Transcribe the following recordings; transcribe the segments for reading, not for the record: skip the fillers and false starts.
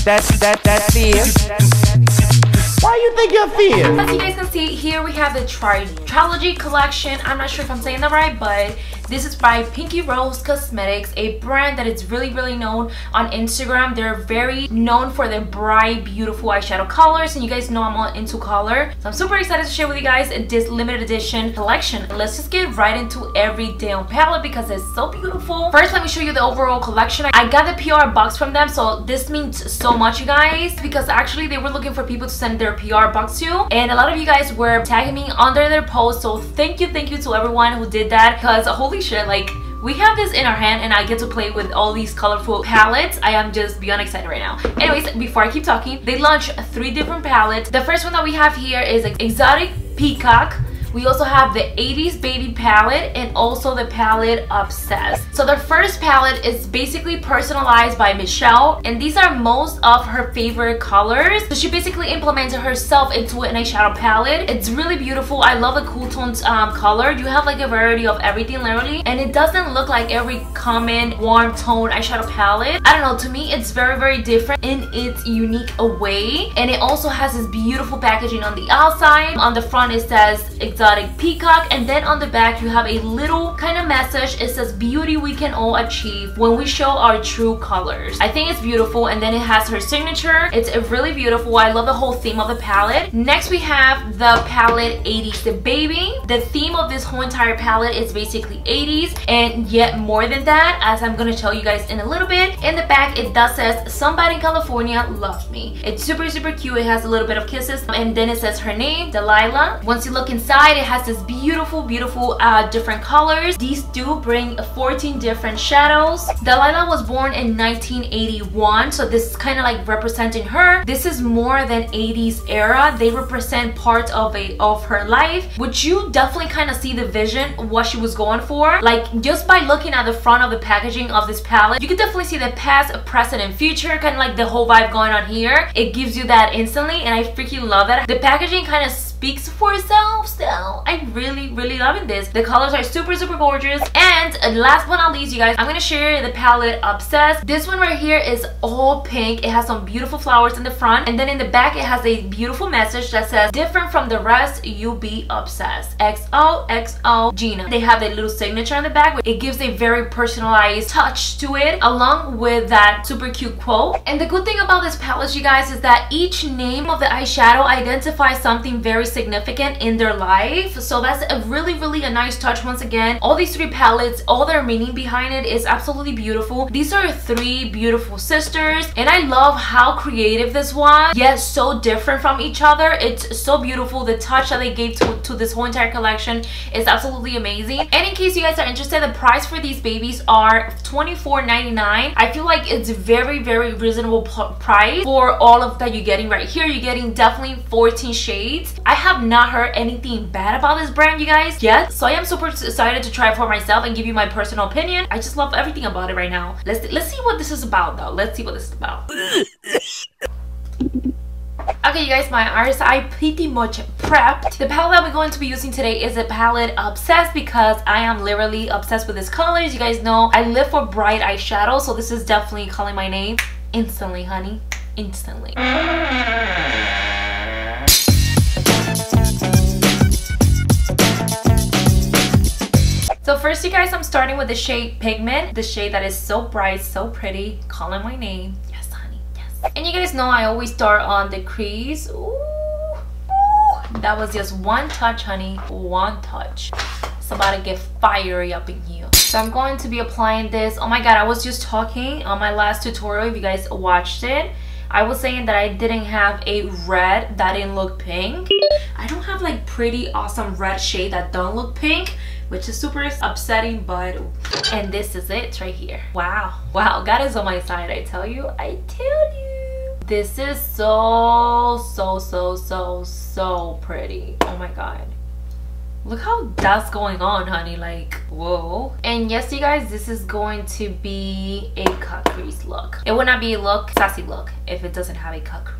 That's it. Why you think you're fear? As you guys can see, here we have the Trilogy collection. I'm not sure if I'm saying that right, but this is by PinkyRoseCosmetics, a brand that is really known on Instagram. They're very known for their bright, beautiful eyeshadow colors, and you guys know I'm all into color. So I'm super excited to share with you guys this limited edition collection. Let's just get right into every damn palette because it's so beautiful. First, let me show you the overall collection. I got the PR box from them, so this means so much, you guys, because actually they were looking for people to send their PR box to, and a lot of you guys were tagging me under their post, so thank you to everyone who did that, because holy shit, like, we have this in our hand and I get to play with all these colorful palettes. I am just beyond excited right now. Anyways, before I keep talking, they launched 3 different palettes. The first one that we have here is Exotic Peacock. We also have the 80s Baby palette and also the palette Obsessed. So the first palette is basically personalized by Michelle, and these are most of her favorite colors. So she basically implemented herself into an eyeshadow palette. It's really beautiful. I love the cool tones color. You have like a variety of everything literally, and it doesn't look like every common warm tone eyeshadow palette. I don't know, to me it's very different in its unique way, and it also has this beautiful packaging on the outside. On the front it says Exotic Peacock, and then on the back you have a little kind of message. It says beauty we can all achieve when we show our true colors. I think it's beautiful, and then it has her signature. It's really beautiful. I love the whole theme of the palette. Next we have the palette 80s the Baby. The theme of this whole entire palette is basically 80s, and yet more than that, as I'm gonna tell you guys in a little bit. In the back it does says somebody in California loves me. It's super cute. It has a little bit of kisses, and then it says her name, Delilah. Once you look inside, it has this beautiful different colors. These do bring 14 different shadows. Delilah was born in 1981, so this is kind of like representing her. This is more than 80s era. They represent parts of her life, which you definitely kind of see the vision, what she was going for. Like, just by looking at the front of the packaging of this palette, you can definitely see the past, present, and future, kind of like the whole vibe going on here. It gives you that instantly, and I freaking love that. The packaging kind of speaks for itself, so I'm really loving this. The colors are super gorgeous. And last but not least, you guys, I'm gonna share the palette Obsessed. This one right here is all pink. It has some beautiful flowers in the front, and then in the back it has a beautiful message that says different from the rest, you be obsessed, XOXO Gina. They have a little signature on the back. It gives a very personalized touch to it, along with that super cute quote. And the good thing about this palette, you guys, is that each name of the eyeshadow identifies something very significant in their life. So that's a really a nice touch. Once again, all these 3 palettes, all their meaning behind it is absolutely beautiful. These are 3 beautiful sisters, and I love how creative this was, yet so different from each other. It's so beautiful. The touch that they gave to this whole entire collection is absolutely amazing. And in case you guys are interested, the price for these babies are $24.99. I feel like it's very reasonable price for all of that you're getting right here. You're getting definitely 14 shades. I have not heard anything bad about this brand, you guys, yet, so I am super excited to try it for myself and give you my personal opinion. I just love everything about it right now. Let's see what this is about, though. Let's see what this is about. Okay, you guys, my eyes are pretty much prepped. The palette that we're going to be using today is the palette Obsessed, because I am literally obsessed with these colors. You guys know I live for bright eyeshadow, so this is definitely calling my name instantly, honey, instantly. So first, you guys, I'm starting with the shade Pigment, the shade that is so bright, so pretty, calling my name. Yes, honey, yes. And you guys know I always start on the crease. Ooh, that was just one touch, honey, one touch. It's about to get fiery up in here. So I'm going to be applying this. Oh my god, I was just talking on my last tutorial, if you guys watched it. I was saying that I didn't have a red that didn't look pink. I don't have like pretty awesome red shade that don't look pink, which is super upsetting, but and this is it right here. Wow, God is on my side. I tell you, this is so pretty. Oh my god, look how that's going on, honey. Like, whoa. And yes, you guys, this is going to be a cut crease look. It would not be a look, sassy look, if it doesn't have a cut crease.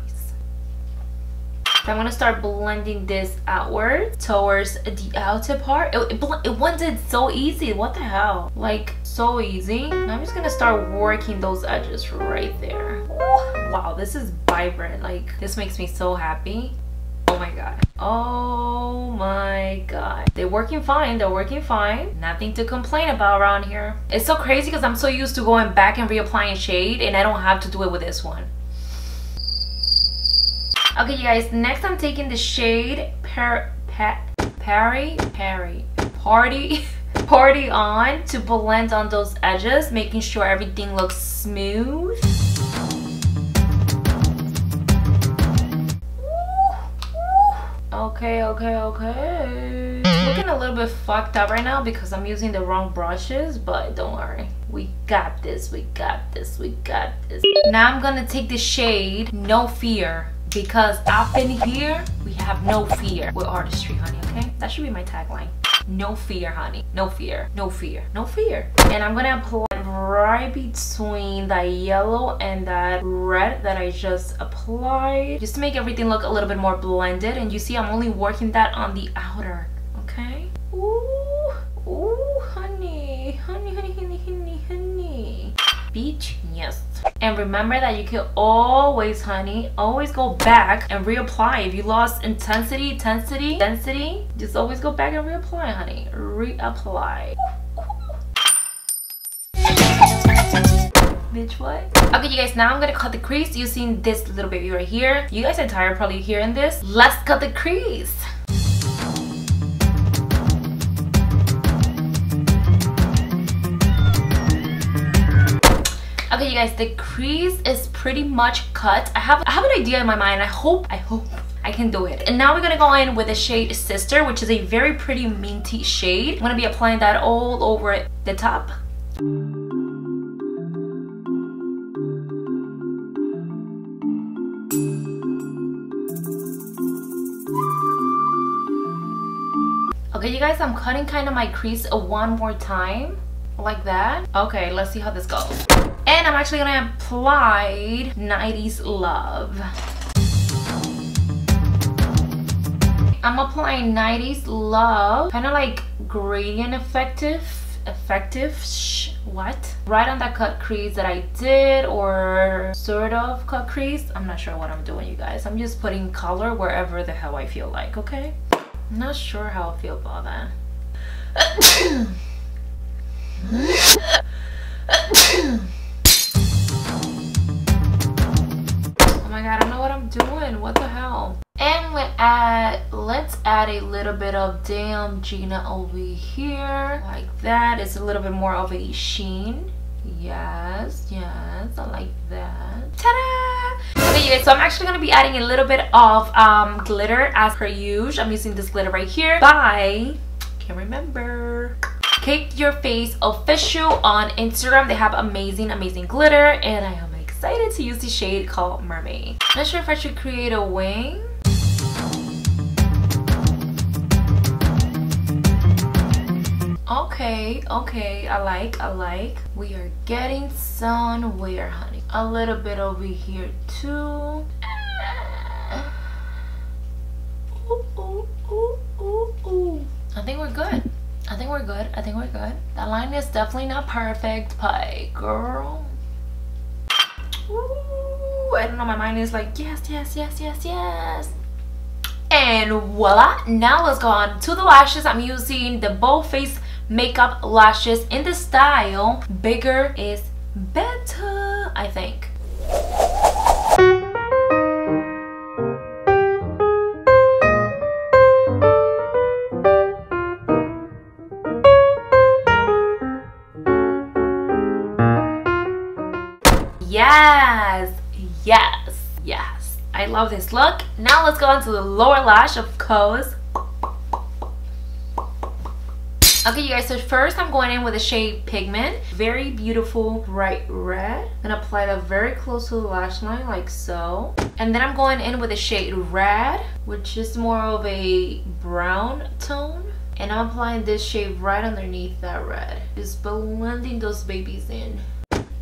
So I'm gonna start blending this outward towards the outer part. It blended so easy. What the hell? Like, so easy. Now I'm just gonna start working those edges right there. Ooh, Wow, this is vibrant. Like, this makes me so happy. Oh my god. Oh my god. They're working fine. They're working fine. Nothing to complain about around here. It's so crazy because I'm so used to going back and reapplying shade, and I don't have to do it with this one. Okay, you guys, next I'm taking the shade Party On to blend on those edges, making sure everything looks smooth. Okay. Looking a little bit fucked up right now because I'm using the wrong brushes, but don't worry. We got this. Now I'm gonna take the shade No Fear, because up in here we have no fear with artistry, honey. Okay, that should be my tagline. No fear, honey. No fear. And I'm gonna apply right between that yellow and that red that I just applied, just to make everything look a little bit more blended. And you see I'm only working that on the outer. Okay. Ooh, honey. Beach, yes. And remember that you can always, honey, always go back and reapply. If you lost intensity, just always go back and reapply, honey. Reapply. Bitch, what? Okay, you guys, now I'm gonna cut the crease using this little baby right here. You guys are tired probably hearing this. Let's cut the crease. Okay, you guys, the crease is pretty much cut. I have an idea in my mind. I hope I can do it. And now we're gonna go in with the shade Sister, which is a very pretty minty shade. I'm gonna be applying that all over the top. Okay, you guys, I'm cutting kind of my crease one more time, like that. Okay, let's see how this goes. And I'm actually gonna apply 90s Love. I'm applying 90s Love, kind of like gradient effective, what? Right on that cut crease that I did, or sort of cut crease. I'm not sure what I'm doing, you guys. I'm just putting color wherever the hell I feel like, okay? I'm not sure how I feel about that. Oh my god, I don't know what I'm doing. What the hell? And let's add a little bit of Damn Gina over here, like that. It's a little bit more of a sheen. Yes, I like that. Ta-da! Okay, you guys, so I'm actually gonna be adding a little bit of glitter as per usual. I'm using this glitter right here by, can't remember, Cake Your Face Official on Instagram. They have amazing glitter, and I am excited to use the shade called Mermaid. I'm not sure if I should create a wing. Okay, I like. We are getting somewhere, honey. A little bit over here too. Ooh. I think we're good. That line is definitely not perfect, but girl. Ooh, I don't know, my mind is like, yes. And voila, now let's go on to the lashes. I'm using the Bold Face Makeup lashes in the style Bigger is Better, I think. Yes, I love this look. Now let's go on to the lower lash, of course. Okay, you guys, so first I'm going in with the shade Pigment. Very beautiful bright red. I'm gonna apply that very close to the lash line, like so. And then I'm going in with the shade Red, which is more of a brown tone. And I'm applying this shade right underneath that red. Just blending those babies in.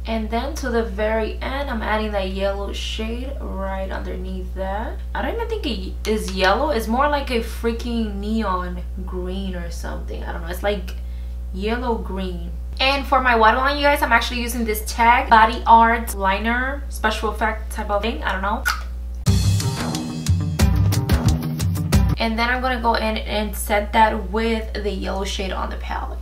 And then to the very end, I'm adding that yellow shade right underneath that. I don't even think it is yellow. It's more like a freaking neon green or something. I don't know. It's like yellow green. And for my waterline, you guys, I'm actually using this Tag Body Art liner, special effect type of thing, I don't know. And then I'm gonna go in and set that with the yellow shade on the palette.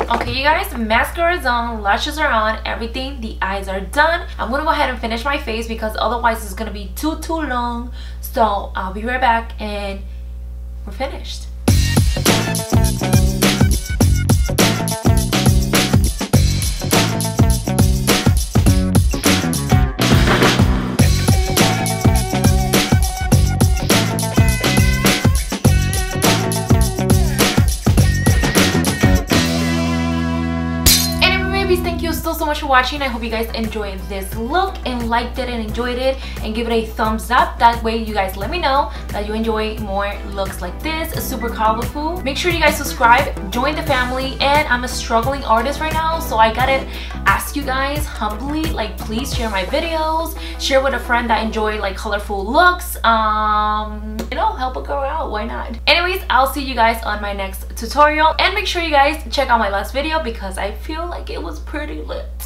Okay, you guys, mascara is on, lashes are on, everything, the eyes are done. I'm gonna go ahead and finish my face because otherwise it's gonna be too long. So I'll be right back and we're finished. So much for watching. I hope you guys enjoyed this look and liked it and enjoyed it, and give it a thumbs up. That way you guys let me know that you enjoy more looks like this, super colorful. Make sure you guys subscribe, join the family. And I'm a struggling artist right now, so I gotta ask you guys humbly, like, please share my videos, share with a friend that enjoy like colorful looks, you know, help a girl out, why not? Anyways, I'll see you guys on my next tutorial, and make sure you guys check out my last video because I feel like it was pretty lit.